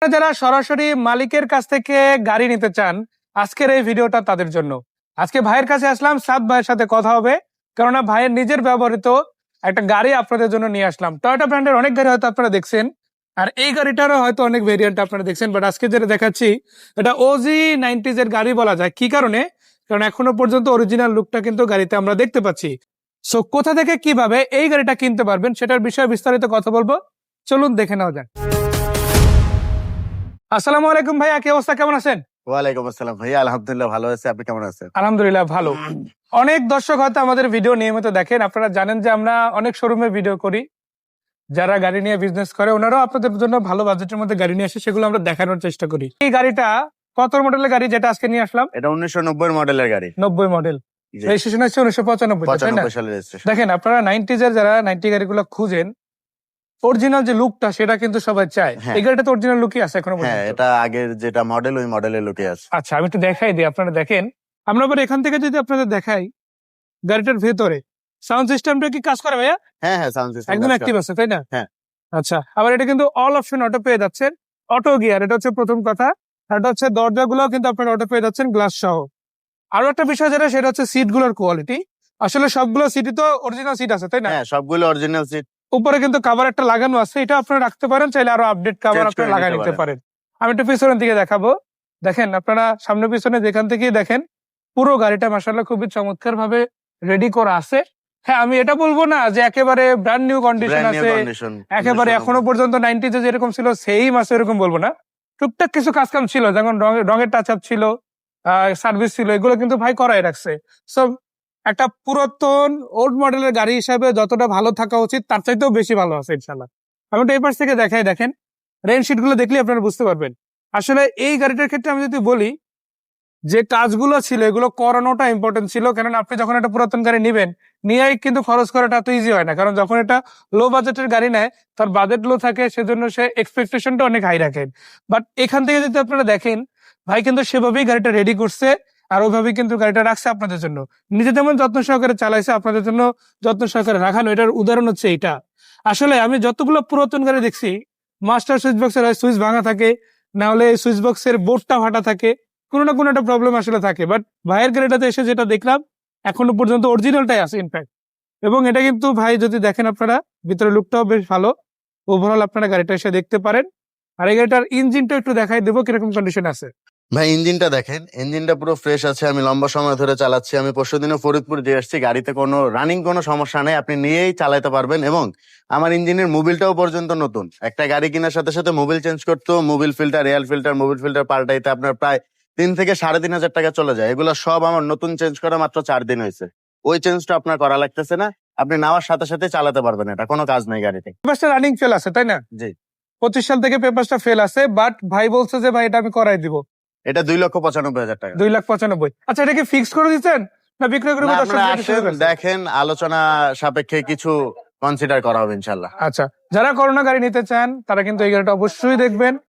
যারা সরাসরি মালিকের কাছ থেকে গাড়ি নিতে চান, আজকের এই ভিডিওটা তাদের জন্য। আজকে ভাইয়ের কাছে আসলাম, সাদ ভাইয়ের সাথে কথা হবে, কেননা ভাইয়ের নিজের ব্যবহৃত একটা গাড়ি আপনাদের জন্য নিয়ে আসলাম। টয়োটা ব্র্যান্ডের অনেক গাড়ি হয়তো আপনারা দেখছেন, আর এই গাড়িটারও হয়তো অনেক ভেরিয়েন্ট আপনারা দেখছেন, বাট আজকে যেটা দেখাচ্ছি এটা ওজি 90s এর গাড়ি বলা যায়। কি কারণে? কারণ এখনো পর্যন্ত অরিজিনাল লুকটা কিন্তু গাড়িতে আমরা দেখতে পাচ্ছি। সো কোথা থেকে কিভাবে এই গাড়িটা কিনতে পারবেন সেটার বিষয়ে বিস্তারিত কথা বলবো, চলুন দেখে নেওয়া যাক। আসসালামু আলাইকুম ভাইয়া, কি অবস্থা, কেমন আছেন? ওয়ালাইকুম আসসালাম ভাইয়া, আলহামদুলিল্লাহ ভালো আছে। আপনি কেমন আছেন? আলহামদুলিল্লাহ ভালো। অনেক দর্শক হয়তো আমাদের ভিডিও নিয়মিত দেখেন, আপনারা জানেন যে আমরা অনেক শোরুমে ভিডিও করি। যারা গাড়ি নিয়ে বিজনেস করে ওনারাও আপনাদের জন্য ভালো বাজেটের মধ্যে গাড়ি নিয়ে আসে, সেগুলো আমরা দেখানোর চেষ্টা করি। এই গাড়িটা কত মডেলের গাড়ি যেটা আজকে নিয়ে আসলাম? এটা 1990 মডেলের গাড়ি। 90 মডেল, জি। রেজিস্ট্রেশন হচ্ছে 1995, তাই না? 95 সালের রেজিস্ট্রেশন। দেখেন আপনারা 90s এর যারা 90 গাড়িগুলো খুঁজেন, অরিজিনাল যে লুকটা সেটা কিন্তু সবাই চায়। হ্যাঁ। এই গাড়িটা তো অরিজিনাল লুকই আছে এখনো হ্যাঁ, পর্যন্ত। এটা আগের যেটা মডেল ওই মডেলের লুকে আছে। আচ্ছা, আমি একটু দেখাই দিই, আপনারা দেখেন। আমরা আবার এখান থেকে যদি আপনাদের দেখাই গাড়িটার ভেতরে সাউন্ড সিস্টেমটা কি কাজ করে ভাইয়া? হ্যাঁ হ্যাঁ, সাউন্ড সিস্টেম একদম অ্যাক্টিভ আছে, তাই না? হ্যাঁ। আচ্ছা, আবার এটা কিন্তু অল অপশন অটো পেয়ে যাচ্ছেন, অটো গিয়ার, এটা হচ্ছে প্রথম কথা। আর এটা হচ্ছে দরজাগুলো কিন্তু আপনারা অটো পেয়ে যাচ্ছেন গ্লাস সহ। আরো একটা বিষয় যেটা, সেটা হচ্ছে সিট গুলোর কোয়ালিটি। আসলে সবগুলো সিটই তো অরিজিনাল সিট আছে, তাই না? হ্যাঁ, সবগুলো অরিজিনাল সিট। উপরে কিন্তু কভার একটা লাগানো আছে, এটা আপনারা রাখতে পারেন, চাইলে আরো আপডেট কভার Change আপনারা করে লাগাই নিতে নিতে পারেন। পারেন। আমি একটু পিছনের দিকে দেখাবো। দেখেন আপনারা সামনে পিছনে যেখান থেকেই দেখেন, পুরো গাড়িটা মাশাআল্লাহ খুবই চমৎকার ভাবে রেডি করা আছে। হ্যাঁ, আমি এটা বলবো না যে একেবারে brand new condition brand new আছে, কন্ডিশন। একেবারে এখনো পর্যন্ত 90s এ যেরকম ছিল সেম আছে, এরকম বলবো না। টুকটাক কিছু কাজ কাম ছিল, যেমন রঙের টাচ আপ ছিল, সার্ভিস ছিল, এগুলো কিন্তু ভাই করাই রাখছে। সো একটা পুরাতন ওল্ড মডেলের গাড়ি হিসাবে যতটা ভালো থাকা উচিত তার চাইতেও বেশি ভালো আছে ইনশাল্লাহ। আমি তো এই পাশ থেকে দেখাই, দেখেন রেইন শিট গুলো দেখলে আপনারা বুঝতে পারবেন। আসলে এই গাড়িটার ক্ষেত্রে আমি যদি বলি যে কাজগুলো ছিল এগুলো করানোটা ইম্পর্টেন্ট ছিল, কারণ আপনি যখন একটা পুরাতন গাড়ি নিবেন, নিয়েই কিন্তু খরচ করাটা এত ইজি হয় না। কারণ যখন এটা লো বাজেটের গাড়ি নেয়, তার বাজেট লো থাকে, সেজন্য সে এক্সপেকটেশনটা অনেক হাই রাখেন। বাট এখান থেকে যদি আপনারা দেখেন, ভাই কিন্তু সেভাবেই গাড়িটা রেডি করছে, আর ওইভাবেই কিন্তু গাড়িটা রাখছে আপনাদের জন্য। নিজে যেমন যত্ন সহকারে চালাইছে, আপনাদের জন্য যত্ন সহকারে রাখানো। এটার উদাহরণ হচ্ছে এটা। আসলে আমি যতগুলো পুরাতন গাড়ি দেখছি, মাস্টার সুইচ বক্সের সুইচ ভাঙা থাকে, না হলে সুইচ বক্সের বোর্ডটা ফাটা থাকে, কোনো না কোনো একটা প্রবলেম আসলে থাকে। বাট ভাইয়ের গাড়িটাতে এসে যেটা দেখলাম, এখনো পর্যন্ত অরিজিনালটাই আছে ইনফ্যাক্ট। এবং এটা কিন্তু ভাই যদি দেখেন আপনারা, ভিতরে লুকটাও বেশ ভালো। ওভারঅল আপনারা গাড়িটা এসে দেখতে পারেন। আর এই গাড়িটার ইঞ্জিনটা একটু দেখাই দেবো কিরকম কন্ডিশন আছে। ভাই ইঞ্জিনটা দেখেন, ইঞ্জিনটা পুরো ফ্রেশ আছে। আমি লম্বা সময় ধরে চালাচ্ছি। আমি পরশুদিনও ফরিদপুর দিয়ে আসছি। গাড়িতে কোনো রানিং কোনো সমস্যা নেই, আপনি নিয়েই চালাতে পারবেন। এবং আমার ইঞ্জিনের মোবিলটাও পর্যন্ত নতুন। একটা গাড়ি কেনার সাথে সাথে মোবিল চেঞ্জ করতে, Mobil filter, air filter, Mobil filter পাল্টাইতে আপনার প্রায় 3 থেকে 3,500 টাকা চলে যায়। এগুলো সব আমার নতুন চেঞ্জ করা মাত্র 4 দিন হয়েছে। ওই চেঞ্জটা আপনার করা লাগতেছে না, আপনি নেওয়ার সাথে সাথে চালাতে পারবেন। এটা কোনো কাজ নাই গাড়িতে। পেপারসটা রানিং ফেল আছে, তাই না? জি। 25 সাল থেকে পেপারসটা ফেল আছে, বাট ভাই বলছে যে ভাই এটা আমি করাই দিব এটা 2,95,000 টাকা। 2,95,000। আচ্ছা, এটা কি ফিক্স করে দিচ্ছেন না বিক্রয় করে না, দর্শক আপনারা দেখতে শুরু আসেন, করছে? দেখেন, আলোচনা সাপেক্ষে কিছু কনসিডার করা হবে ইনশাল্লাহ। আচ্ছা, যারা করোনা গাড়ি নিতে চান তারা কিন্তু এই গাড়িটা অবশ্যই দেখবেন।